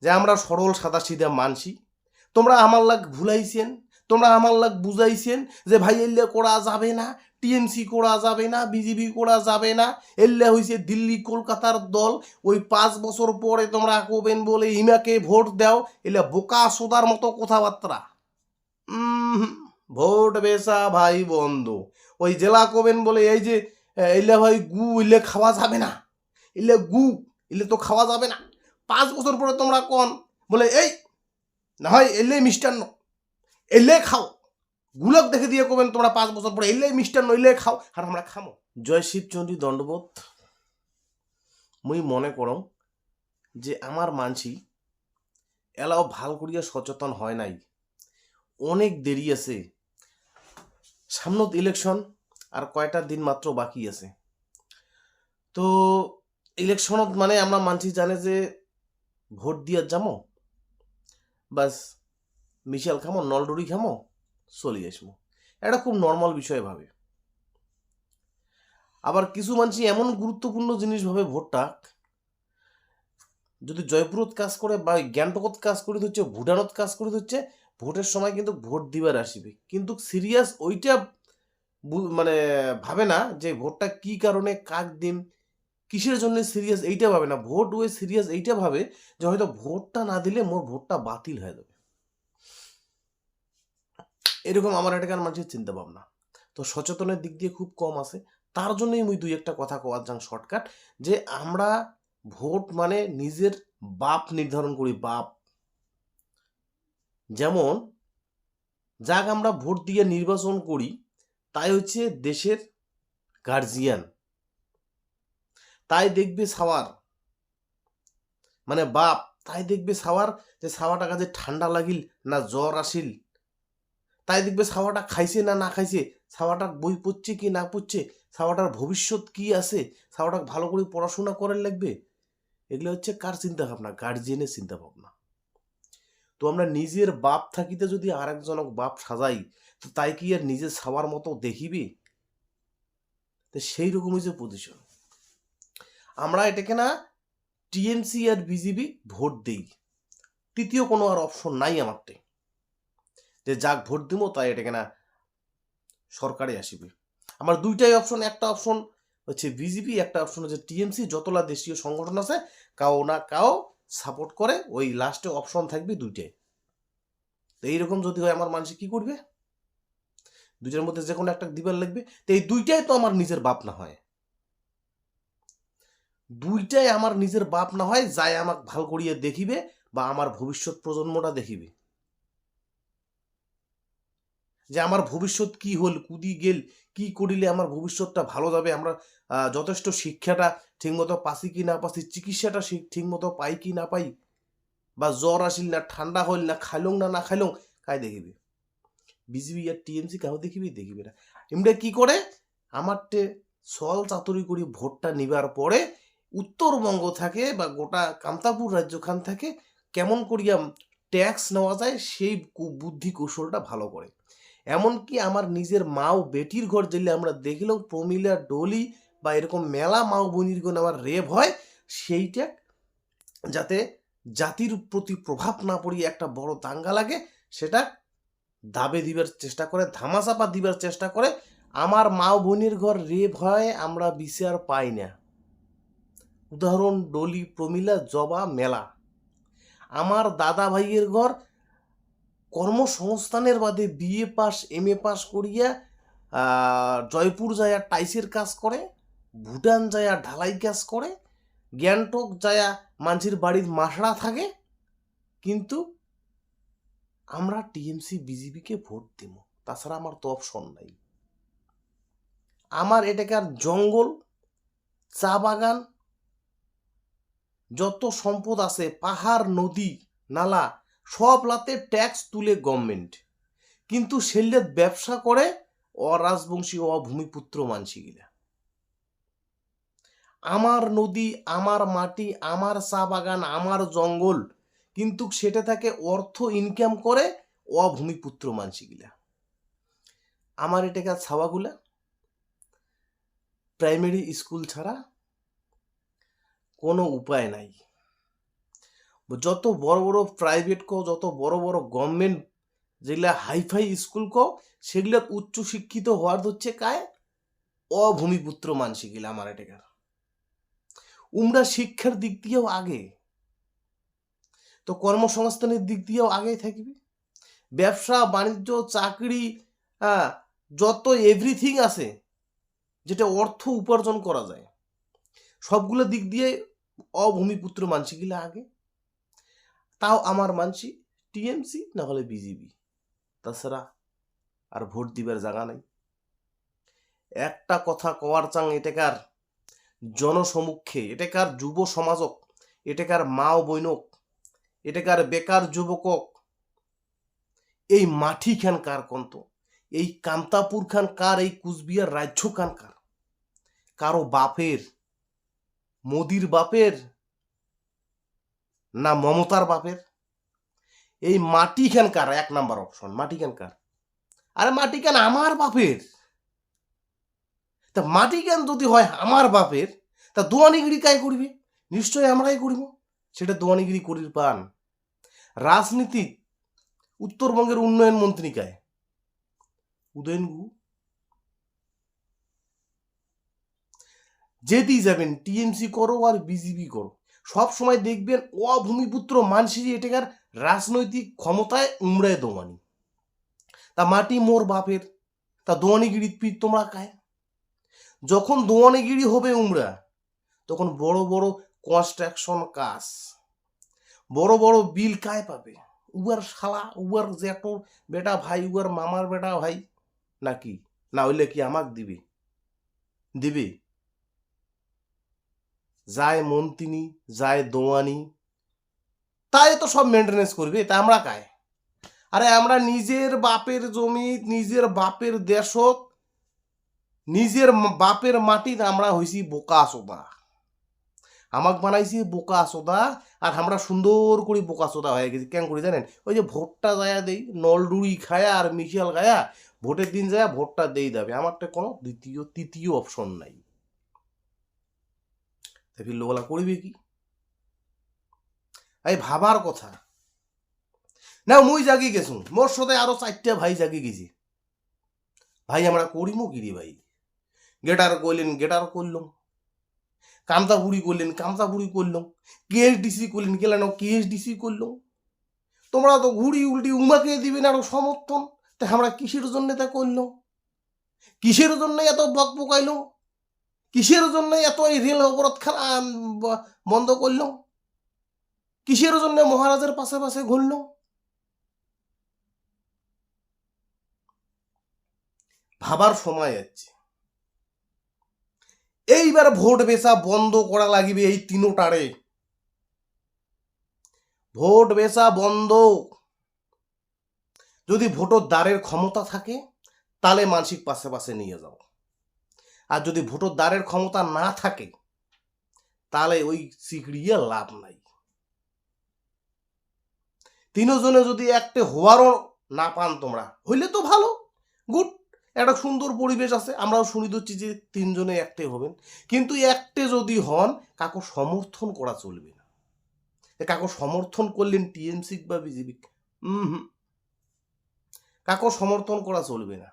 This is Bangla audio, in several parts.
যে আমরা সরল সাদাসিধা মানসি, তোমরা আমার লাগ ভুলাইছেন, তোমরা আমার লাগ বুঝাইছেন যে ভাই এল্লে করা যাবে না, টিএমসি করা যাবে না, বিজেপি করা যাবে না, এল্লে হইছে দিল্লি কলকাতার দল, ওই 5 বছর পরে তোমরা কবেন বলে ইমাকে ভোট দাও, এলে বোকা সোদার মতো কথাবার্তা। ভোট বেচা ভাই বন্ধ। ওই জেলা কবেন বলে এই যে এলে ভাই গু এলে খাওয়া যাবে না, এলে গু এলে তো খাওয়া যাবে না, 5 বছর পরে তোমরা কোন বলে এই না হয় এলে মিষ্টান্ন এলে খাও, গুলক দেখে দিয়ে কবেন তোমরা 5 বছর পরে এলে মিষ্টান্ন এলে খাও, আর আমরা খামো। জয় শিবচন্ডী দণ্ডবোধ। মুই মনে করম যে আমার মানসি এলাও ভাল করিয়া সচেতন হয় নাই, অনেক দেরি আছে, সামনত ইলেকশন আর কয়টা দিন মাত্র বাকি আছে। তো ইলেকশনত মানে আমরা মানসি জানে যে ভোট দিয়া যামো, বাস মিশাল খামো, নলডুরি খামো, চলে আসবো, এটা খুব নর্মাল বিষয় ভাবে। আবার কিছু মানুষ এমন গুরুত্বপূর্ণ জিনিস ভাবে ভোটটা, যদি জয়পুরত কাজ করে বা গ্যাংটকত কাজ করে হচ্ছে, ভুটানত কাজ করে হচ্ছে, ভোটের সময় কিন্তু ভোট দিবার আসিবে, কিন্তু সিরিয়াস ওইটা মানে ভাবে না যে ভোটটা কি কারণে কাক দিম, কিসের জন্য সিরিয়াস এইটা ভাবে না। ভোট ওয়ে সিরিয়াস এইটা ভাবে যে হয়তো ভোটটা না দিলে মোর ভোটটা বাতিল হয়ে যাবে, এরকম আমার এটাকার মানুষের চিন্তা ভাবনা। তো সচেতনের দিক দিয়ে খুব কম আছে, তার জন্যই মুই 2-1টা কথা কওয়ার যাং শর্টকাট, যে আমরা ভোট মানে নিজের বাপ নির্ধারণ করি, বাপ। যেমন যাক আমরা ভোট দিয়ে নির্বাচন করি, তাই হচ্ছে দেশের গার্জিয়ান, তাই দেখবে সাওয়ার মানে বাপ, তাই দেখবে সাওয়ার যে সাওয়াটা কাজে ঠান্ডা লাগিল না জ্বর আসিল, তাই দেখবে ছাওয়াটা খাইছে না না খাইছে, ছাওয়াটা বই পড়ছে কি না পড়ছে, ছাওয়াটার ভবিষ্যৎ কি আছে, ছাওয়াটা ভালো করে পড়াশোনা করার লাগবে, এগুলো হচ্ছে কার চিন্তা ভাবনা? গার্জিয়ানের চিন্তা ভাবনা। তো আমরা নিজের বাপ থাকিতে যদি আরেকজনক বাপ সাজাই, তো তাই কি আর নিজের ছাওয়ার মতো দেখিবে? তো সেই রকমই যে পজিশন, আমরা এটাকে না টিএমসি আর বিজেপি ভোট দেই, তৃতীয় কোনো আর অপশন নাই আমারতে, যে যাক ভোট দিব তাই এটাকে না সরকারে আসিবে। আমার 2টাই অপশন, একটা অপশন হচ্ছে বিজেপি, একটা অপশন হচ্ছে টিএমসি। যতলা দেশীয় সংগঠন আছে কাও না কাও সাপোর্ট করে, ওই লাস্টে অপশন থাকবে 2টাই। তো এইরকম যদি হয় আমার মানুষ কি করবে? 2টার মধ্যে যে কোনো একটা দিবার লাগবে। তো এই 2টাই তো আমার নিজের বাপ না হয়, 2টাই আমার নিজের বাপ না হয়, যাই আমাকে ভাল করিয়ে দেখিবে বা আমার ভবিষ্যৎ প্রজন্মটা দেখিবে যে আমার ভবিষ্যৎ কি হল, কুদি গেল, কি করিলে আমার ভবিষ্যৎটা ভালো যাবে, আমরা যথেষ্ট শিক্ষাটা ঠিকমতো পাচ্ছি কি না পাচ্ছি, চিকিৎসাটা ঠিকমতো পাই কি না পাই, বা জ্বর আসিল না ঠান্ডা হইল না খাইলং না না খাইলং, কাই দেখিবে? বিজেপি আর টিএমসি কাউ দেখিবে না। এমনি কি করে আমারটে সল চাতুরি করি ভোটটা নিবার পরে উত্তরবঙ্গ থাকে বা গোটা কামতাপুর রাজ্যখান থেকে কেমন করিয়া ট্যাক্স নেওয়া যায় সেই বুদ্ধি কৌশলটা ভালো করে। এমনকি আমার নিজের মাও বেটির ঘর যেলে আমরা দেখিলাম প্রমিলা ডলি বা এরকম মেলা মাও বোনির গুণ আমার রেপ হয়, সেইটা যাতে জাতির প্রতি প্রভাব না পড়িয়ে একটা বড় দাঙ্গা লাগে, সেটা দাবে দিবার চেষ্টা করে, ধামাচাপা দিবার চেষ্টা করে। আমার মা বোনের ঘর রেপ হয়, আমরা বিচার পাই না। উদাহরণ ডলি, প্রমিলা, জবা, মেলা। আমার দাদা ভাইয়ের ঘর কর্মসংস্থানের বাদে বিএ পাস এমএ পাস করিয়া জয়পুর যায়া টাইসের কাজ করে, ভুটান যায়া ঢালাই কাজ করে, গ্যাংটক যায়া মাঝির বাড়ির মাসড়া থাকে, কিন্তু আমরা টিএমসি বিজেপিকে ভোট দিব, তাছাড়া আমার তো অপশন নাই। আমার এটাকার জঙ্গল, চা বাগান, যত সম্পদ আছে, পাহাড় নদী নালা, সব লাতে ট্যাক্স তুলে গভর্নমেন্ট, কিন্তু সেলে ব্যবসা করে অরাজবংশী ভূমিপুত্র মানসিগিলা। আমার নদী, আমার মাটি, আমার চা বাগান, আমার জঙ্গল, কিন্তু সেটা থেকে অর্থ ইনকাম করে অভূমিপুত্র মানসিগিলা। আমার এটাকার ছাওয়াগুলা প্রাইমারি স্কুল ছাড়া কোনো উপায় নাই। যত বড় বড় প্রাইভেট কো, যত বড় বড় গভর্নমেন্ট যেগুলা হাইফাই স্কুল কো, সেগুলা উচ্চ শিক্ষিত হওয়ার হচ্ছে কায় অভূমিপুত্র মানসি গিলা আমার এটাকার। উমরা শিক্ষার দিক দিয়েও আগে, তো কর্মসংস্থানের দিক দিয়েও আগে থাকবে। ব্যবসা বাণিজ্য চাকরি, যত এভরিথিং আছে যেটা অর্থ উপার্জন করা যায়, সবগুলো দিক দিয়ে অভূমিপুত্র মানসিগুলা আগে। তাও আমার মানসি টিএমসি না হলে বিজেপি, তাছাড়া আর ভোট দিবার জায়গা নাই। একটা কথা কওয়ার চাং এটাকার জনসমুখে, এটাকার যুব সমাজক, এটাকার মা ও বৈনক, এটাকার বেকার যুবকক, এই মাটি খান কার কন্ত, এই কান্তাপুর খান কার, এই কুচবিহার রাজ্য খান কার? কারো বাপের, মোদির বাপের না মমতার বাপের? এই মাটি খান কার? 1 নাম্বার অপশন, মাটি খান কার? আরে মাটি খান আমার বাপের। তা মাটি খান যদি হয় আমার বাপের, তা দোয়ানিগিরি কায় করবে? নিশ্চয় আমরাই করিব। সেটা দোয়ানিগিরি করির পান। রাজনীতি উত্তরবঙ্গের উন্নয়ন মন্ত্রী কায়? উদয়ন গুহ। যেতেই যাবেন টিএমসি করো আর বিজেপি করো, সব সময় দেখবেন অভূমিপুত্র মানসি এটাকার রাজনৈতিক ক্ষমতায় উমরায় দোয়ানি। তা মাটি মোর বাপের, তা দোয়ানিগিরি পিঠ তোমরা কায়? যখন দোয়ানিগিরি হবে উমরা, তখন বড় বড় কনস্ট্রাকশন কাজ, বড় বড় বিল কায় পাবে? উয়ার শালা, উয়ার জ্যাঠোর বেটা ভাই, উয়ার মামার বেটা ভাই, নাকি না হইলে কি আমাক দিবে? দিবে? যায় মন্ত্রী, যায় দোয়ানি, তাই তো সব মেনটেনেন্স করবে। তা আমরা কায়? আরে আমরা নিজের বাপের জমি, নিজের বাপের দেশত, নিজের বাপের মাটিত আমরা হইছি বোকা সোদা। আমাক বানাইছি বোকা সোদা, আর আমরা সুন্দর করে বোকা সোদা হয়ে গেছি। কেন করি জানেন? ওই যে ভোটটা যায়া দেই, নলডুড়ি খায়া আর মিশাল গায়া ভোটের দিন যায় ভোটটা দেই যাবে, আমারটা কোনো তৃতীয় অপশন নাই। তাই লোকলা করবে কি? এই ভাবার কথা না। মুই জাগি গেছুন, মোর সাথে আরো 4টা ভাই জাগি গেছি। ভাই আমরা করিমো কি রে ভাই? গেটার করলেন, গেটার করলাম। কামতা বুড়ি করলেন, কামতা বুড়ি করলাম। কেএসডিসি করলেন, গেলেন কেএসডিসি করলাম। তোমরা তো ঘুড়ি উল্টি উমাকে দিবেন আরো সমর্থন। তা আমরা কিসের জন্য তা করলাম? কিসের জন্য এত বক বকাইলাম? কিসের জন্য এত এই রেল অবরোধ বন্ধ করলাম? কিসের জন্য মহারাজের পাশে পাশে ঘুরলাম? ভাবার সময় আছে। এইবার ভোট বেচা বন্ধ করা লাগিবে এই তিনোটারে। ভোট বেচা বন্ধ। যদি ভোটের দ্বারের ক্ষমতা থাকে তাহলে মানসিক পাশে পাশে নিয়ে যাও, আর যদি ভোটের দ্বারের ক্ষমতা না থাকে তাহলে ওই সিগড়িয়ে লাভ নাই। তিনজনে যদি একটা হওয়ারও না পান তোমরা, হইলে তো ভালো, গুড, একটা সুন্দর পরিবেশ আছে। আমরাও শুনি দিচ্ছি যে 3 জনে একটে হবেন, কিন্তু একটে যদি হন কাকু সমর্থন করা চলবে না। কাকু সমর্থন করলেন টিএমসি বা বিজেপি, কাকু সমর্থন করা চলবে না।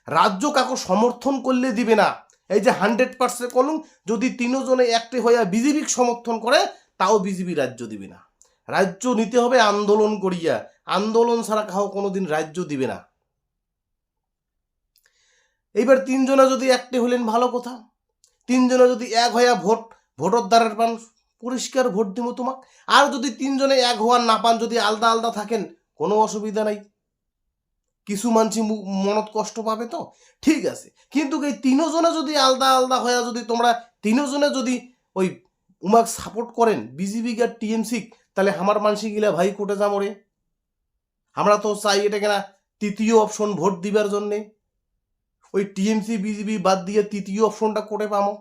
রাজ্য কাকু সমর্থন করলে দিবে না। এই যে 100% কলুম, যদি 3 জনে একটে হইয়া বিজেপি সমর্থন করে তাও বিজেপি রাজ্য দিবে না। রাজ্য নিতে হবে আন্দোলন করিয়া। আন্দোলন ছাড়া কাউ কোনোদিন রাজ্য দিবে না। এইবার 3 জনে যদি একটে হলেন ভালো কথা, 3 জনে যদি এক হইয়া ভোটের দ্বারের পান, পরিষ্কার ভোট দিব তোমাক। আর যদি 3 জনে এক হওয়ার না পান, যদি আলাদা আলাদা থাকেন, কোনো অসুবিধা নাই। কিছু মানছি মনত কষ্ট পাবে তো, ঠিক আছে। কিন্তু এই 3 জনে যদি আলাদা আলাদা হইয়া যদি তোমরা 3 জনে যদি ওই উমাক সাপোর্ট করেন বিজেপি আর টিএমসি, তাহলে আমার মানসি গিলা ভাই কোটে যাম রে। আমরা তো চাই এটা কেনা তৃতীয় অপশন ভোট দিবার জন্যে। ওই টিএমসি বিজেপি বাদ দিয়ে তৃতীয় অপশনটা কোটে পামো।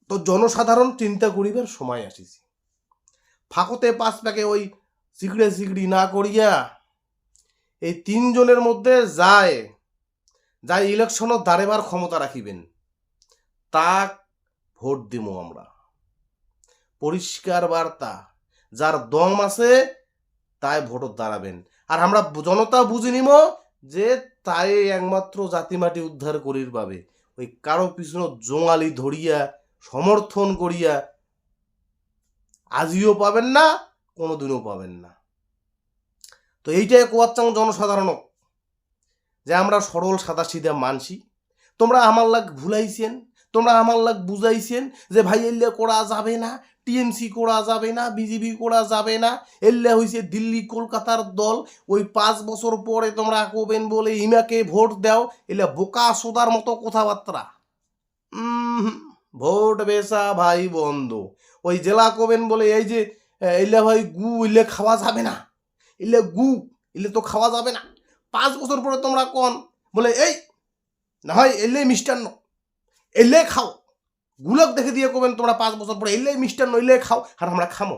তো জনসাধারণ চিন্তা করিবার সময় আসিছে। ফাঁকতে 5 প্যাকে ওই সিগড়ি না করিয়া এই 3 জনের মধ্যে যায় ইলেকশনত দাঁড়েবার ক্ষমতা রাখিবেন, তা ভোট দিমো আমরা। পরিষ্কার বার্তা, যার দম আছে তাই ভোটত দাঁড়াবেন। আর আমরা জনতা বুঝে নিব যে তাই একমাত্র জাতিমাটি উদ্ধার করির পাবে। ওই কারো পিছনে জোঙালি ধরিয়া সমর্থন করিয়া আজিও পাবেন না, কোনোদিনও পাবেন না। তো এইটাই কোয়াচ্চাং জনসাধারণ যে আমরা সরল সাদা সিধা মানসি। তোমরা আমার লাগ ভুলাইছেন, তোমরা আমার লাগ বুঝাইছেন যে ভাই এল্লে করা যাবে না, টিএমসি করা যাবে না, বিজেপি করা যাবে না, এল্লে হইছে দিল্লি কলকাতার দল, ওই 5 বছর পরে তোমরা কবেন বলে ইমাকে ভোট দাও, এলে বোকা সোদার মতো কথাবার্তা। ভোট বেচা ভাই বন্ধ। ওই জেলা কবেন বলে এই যে এলে ভাই গু এলে খাওয়া যাবে না, এলে গু এলে তো খাওয়া যাবে না। 5 বছর পরে তোমরা কোন বলে এই না হয় এলে মিষ্টান্ন এলে খাও, গুলক দেখে দিয়ে কবেন তোমরা 5 বছর পরে এলে মিষ্টান্ন এলে খাও, আর আমরা খামো।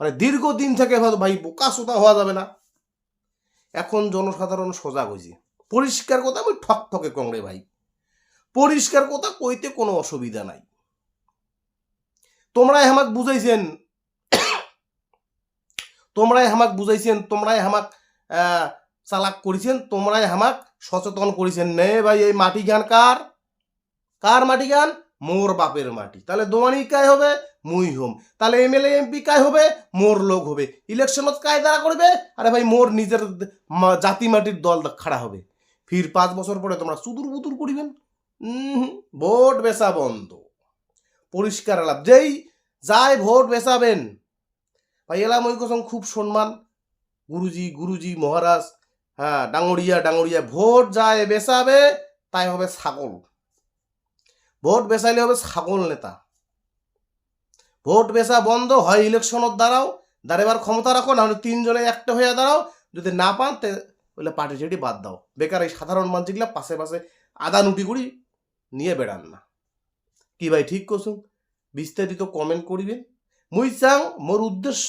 মানে দীর্ঘদিন থেকে ভাই বোকা সোতা হওয়া যাবে না। এখন জনসাধারণ সজাগ হয়েছে। পরিষ্কার কথা আমি ঠক ঠকে কংরে ভাই, পরিষ্কার কথা কইতে কোনো অসুবিধা নাই। তোমরাই আমাক বুঝাইছেন, তোমরাই আমাক বুঝাইছেন, তোমরাই আমাক চালাক করেছেন, তোমরাই আমাক সচেতন করেছেন। নে ভাই এই মাটি গান কার, কার মাটি গান? মোর বাপের মাটি। তাহলে দোয়ানি কায় হবে? মুই হোম। তাহলে এমএলএ এমপি কায় হবে? মোর লোক হবে। ইলেকশনত কায় দ্বারা করবে? আরে ভাই মোর নিজের জাতি মাটির দল খাড়া হবে। ফির 5 বছর পরে তোমরা সুদূর বুদুর করিবেন। ভোট বেচা বন্ধ, পরিষ্কার আলাপ। যেই যাই ভোট বেচাবেন ভাই এলাম ওই কসম খুব সম্মান, গুরুজি গুরুজি মহারাজ, হ্যাঁ ডাঙরিয়া ডাঙরিয়া। ভোট যায় বেচাবে তাই হবে ছাগল, ভোট বেচাইলে হবে ছাগল নেতা। ভোট বেচা বন্ধ হয় ইলেকশনত দাঁড়াও, দাঁড়াবার ক্ষমতা রাখো, না হলে 3 জনে একটা হয়ে দাঁড়াও। যদি না পান তাহলে পার্টি ছেড়ে বাদ দাও। বেকার এই সাধারণ মানুষগুলা পাশে পাশে আদা নুটি করি নিয়ে বেড়ান না। কি ভাই ঠিক করছুন? বিস্তারিত কমেন্ট করিবেন। মুই চাং মোর উদ্দেশ্য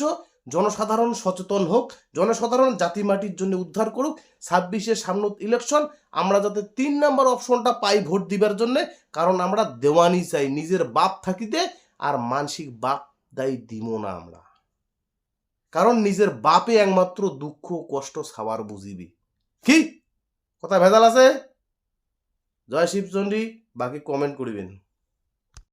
জনসাধারণ সচেতন হোক, জনসাধারণ জাতি মাটির জন্য উদ্ধার করুক। 26-এর সামনে ইলেকশন, আমরা যাতে 3 নম্বর অপশনটা পাই ভোট দিবার জন্য। কারণ আমরা দেওয়ানি চাই নিজের বাপ থাকিতে, আর মানসিক বাপ দায়ী দিব না আমরা। কারণ নিজের বাপে একমাত্র দুঃখ কষ্ট সাবার বুঝিবি। কি কথা ভেজাল আছে? জয় শিবচন্ডী। বাকি কমেন্ট করিবেন।